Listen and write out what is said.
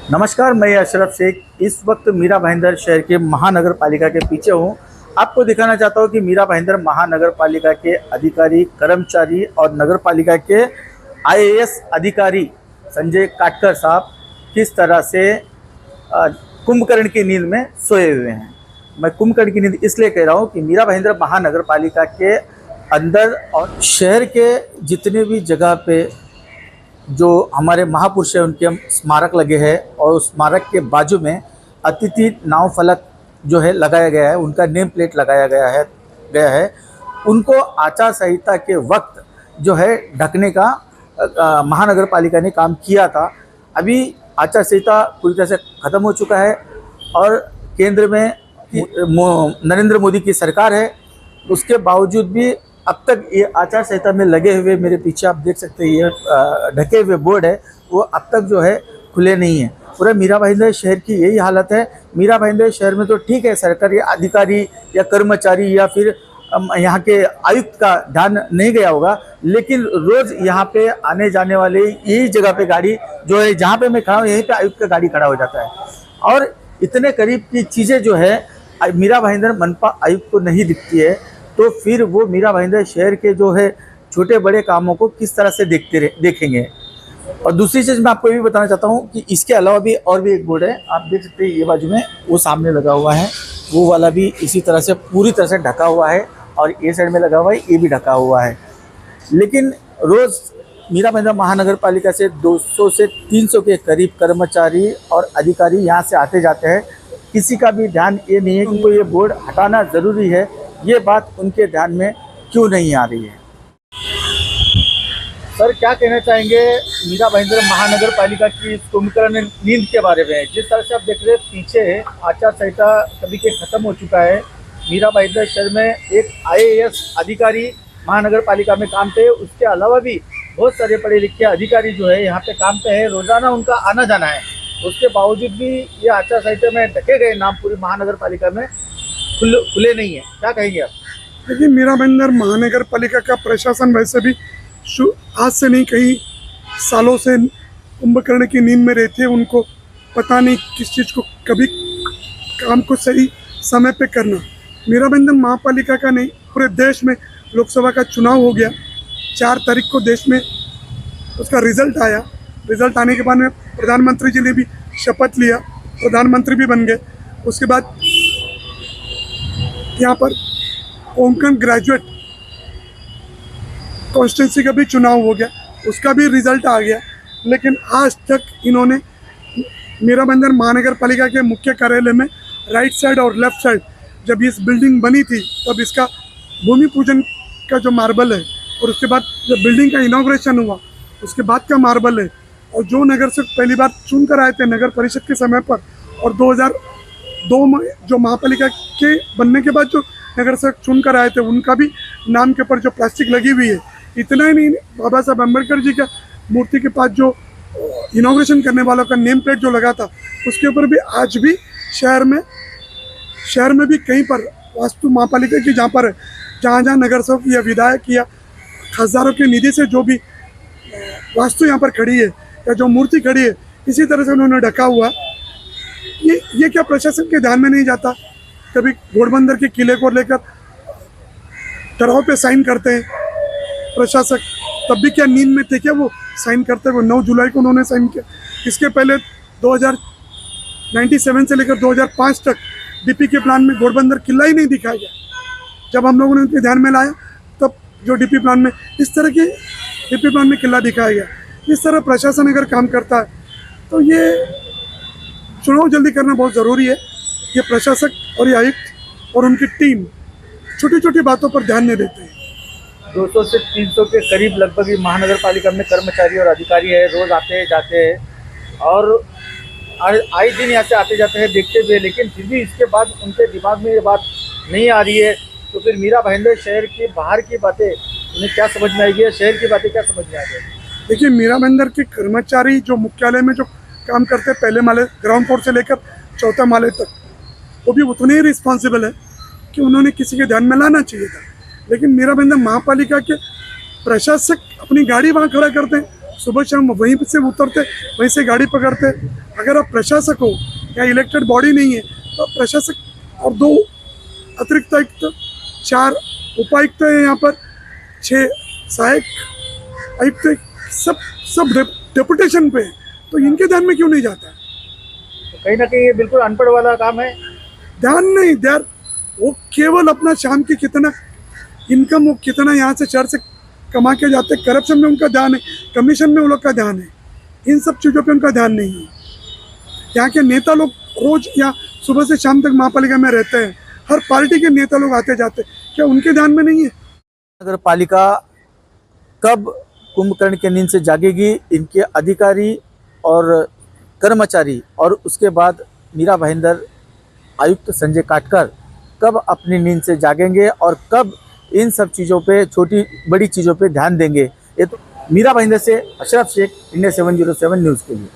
नमस्कार, मैं अशरफ शेख इस वक्त मीरा भाईंदर शहर के महानगर पालिका के पीछे हूँ। आपको दिखाना चाहता हूँ कि मीरा भाईंदर महानगर पालिका के अधिकारी, कर्मचारी और नगर पालिका के आईएएस अधिकारी संजय काटकर साहब किस तरह से कुंभकर्ण की नींद में सोए हुए हैं। मैं कुंभकर्ण की नींद इसलिए कह रहा हूँ कि मीरा भाईंदर महानगर पालिका के अंदर और शहर के जितने भी जगह पे जो हमारे महापुरुष हैं उनके स्मारक लगे हैं और उस स्मारक के बाजू में अतिथि नाव फलक जो है लगाया गया है, उनका नेम प्लेट लगाया गया है। उनको आचार संहिता के वक्त जो है ढकने का महानगर पालिका ने काम किया था। अभी आचार संहिता पूरी तरह से ख़त्म हो चुका है और केंद्र में नरेंद्र मोदी की सरकार है। उसके बावजूद भी अब तक ये आचार संहिता में लगे हुए, मेरे पीछे आप देख सकते हैं ये ढके हुए बोर्ड है, वो अब तक जो है खुले नहीं है। पूरा मीरा भाईंदर शहर की यही हालत है। मीरा भाईंदर शहर में तो ठीक है, सरकारी अधिकारी या कर्मचारी या फिर यहाँ के आयुक्त का ध्यान नहीं गया होगा, लेकिन रोज़ यहाँ पे आने जाने वाले यही जगह पे गाड़ी जो है, जहाँ पे मैं खड़ा हूँ यहीं पे आयुक्त का गाड़ी खड़ा हो जाता है। और इतने करीब की चीज़ें जो है मीरा भाईंदर मनपा आयुक्त को नहीं दिखती है, तो फिर वो मीरा भाईंदर शहर के जो है छोटे बड़े कामों को किस तरह से देखेंगे। और दूसरी चीज़ मैं आपको ये भी बताना चाहता हूँ कि इसके अलावा भी और भी एक बोर्ड है, आप देख सकते हैं ये बाजू में वो सामने लगा हुआ है, वो वाला भी इसी तरह से पूरी तरह से ढका हुआ है और ये साइड में लगा हुआ है, ये भी ढका हुआ है। लेकिन रोज़ मीरा भाईंदर महानगर पालिका से 200 से 300 के करीब कर्मचारी और अधिकारी यहाँ से आते जाते हैं। किसी का भी ध्यान ये नहीं है कि उनको ये बोर्ड हटाना ज़रूरी है। ये बात उनके ध्यान में क्यों नहीं आ रही है। सर, क्या कहना चाहेंगे मीरा भाईंदर महानगर पालिका की कुंभकर्ण नींद के बारे में? जिस तरह से आप देख रहे हैं पीछे आचार संहिता कभी के ख़त्म हो चुका है। मीरा भाईंदर शहर में एक आईएएस अधिकारी महानगर पालिका में काम पे, उसके अलावा भी बहुत सारे पढ़े लिखे अधिकारी जो है यहाँ पे काम पे है, रोज़ाना उनका आना जाना है। उसके बावजूद भी ये आचार संहिता में ढके गए नाम पूरी महानगर पालिका में खुले नहीं है। क्या कहेंगे आप? देखिए, मीरा भाईंदर महानगर पालिका का प्रशासन वैसे भी आज से नहीं, कई सालों से कुंभकर्ण की नींद में रहते हैं। उनको पता नहीं किस चीज़ को, कभी काम को सही समय पे करना। मीरा भाईंदर महापालिका का नहीं, पूरे देश में लोकसभा का चुनाव हो गया। 4 तारीख को देश में उसका रिज़ल्ट आया। रिज़ल्ट आने के बाद में प्रधानमंत्री जी ने भी शपथ लिया, प्रधानमंत्री भी बन गए। उसके बाद यहाँ पर कोंकण ग्रेजुएट कॉन्स्टिट्यूंसी का भी चुनाव हो गया, उसका भी रिज़ल्ट आ गया। लेकिन आज तक इन्होंने मीरा भाईंदर महानगर पालिका के मुख्य कार्यालय में राइट साइड और लेफ़्ट साइड, जब इस बिल्डिंग बनी थी तब इसका भूमि पूजन का जो मार्बल है, और उसके बाद जब बिल्डिंग का इनॉग्रेशन हुआ उसके बाद का मार्बल है, और जो नगर से पहली बार चुन कर आए थे नगर परिषद के समय पर, और 2002 में जो महापालिका के बनने के बाद जो नगर से चुन कर आए थे, उनका भी नाम के ऊपर जो प्लास्टिक लगी हुई है। इतना ही नहीं, बाबा साहब अम्बेडकर जी का मूर्ति के पास जो इनॉग्रेशन करने वालों का नेम प्लेट जो लगा था, उसके ऊपर भी आज भी शहर में भी कहीं पर वास्तु महापालिका की जहाँ नगर सेवक या विधायक या हजारों की निधि से जो भी वास्तु यहाँ पर खड़ी है या जो मूर्ति खड़ी है, इसी तरह से उन्होंने ढका हुआ। ये क्या प्रशासन के ध्यान में नहीं जाता? कभी घोड़बंदर के किले को लेकर ठहराव पे साइन करते हैं प्रशासक, तब भी क्या नींद में थे क्या वो साइन करते हुए? 9 जुलाई को उन्होंने साइन किया। इसके पहले 1997 से लेकर 2005 तक डीपी के प्लान में घोड़बंदर किला ही नहीं दिखाया गया। जब हम लोगों ने उनके ध्यान में लाया तब जो डीपी प्लान में इस तरह के डीपी प्लान में किला दिखाया गया। इस तरह प्रशासन अगर काम करता है तो ये चुनाव जल्दी करना बहुत ज़रूरी है। ये प्रशासक और ये आयुक्त और उनकी टीम छोटी छोटी बातों पर ध्यान नहीं देते हैं। 200 से 300 के करीब लगभग ही महानगर पालिका में कर्मचारी और अधिकारी है, रोज़ आते जाते हैं और आए दिन यहाँ से आते जाते हैं देखते हुए, लेकिन फिर भी इसके बाद उनके दिमाग में ये बात नहीं आ रही है। तो फिर मीरा भाईंदर शहर की बाहर की बातें उन्हें क्या समझ में आएगी, शहर की बातें क्या समझ में आएगी? देखिए, मीरा भाईंदर के कर्मचारी जो मुख्यालय में जो काम करते हैं, पहले माले ग्राउंड फ्लोर से लेकर 4थे माले तक, वो भी उतने ही रिस्पॉन्सिबल है कि उन्होंने किसी के ध्यान में लाना चाहिए था। लेकिन मीरा भाईंदर महापालिका के प्रशासक अपनी गाड़ी वहाँ खड़ा करते हैं सुबह शाम वहीं से उतरते, वहीं से गाड़ी पकड़ते। अगर आप प्रशासक हो या इलेक्टेड बॉडी नहीं है तो प्रशासक और 2 अतिरिक्त आयुक्त, 4 उपायुक्त हैं यहाँ पर, 6 सहायक आयुक्त, सब डेपुटेशन पे है, तो इनके ध्यान में क्यों नहीं जाता है? कहीं ना कहीं ये बिल्कुल अनपढ़ वाला काम है। ध्यान नहीं दे, वो केवल अपना शाम की कितना इनकम, वो कितना यहाँ से शहर से कमा के जाते, करप्शन में उनका ध्यान है, कमीशन में उन लोग का ध्यान है, इन सब चीज़ों पे उनका ध्यान नहीं है। यहाँ के नेता लोग रोज या सुबह से शाम तक महापालिका में रहते हैं, हर पार्टी के नेता लोग आते जाते, क्या उनके ध्यान में नहीं है? नगर पालिका कब कुंभकर्ण की नींद से जागेगी, इनके अधिकारी और कर्मचारी और उसके बाद मीरा भाईंदर आयुक्त संजय काटकर कब अपनी नींद से जागेंगे और कब इन सब चीज़ों पे, छोटी बड़ी चीज़ों पे ध्यान देंगे। ये तो मीरा भाईंदर से अशरफ शेख, इंडिया 707 न्यूज़ के लिए।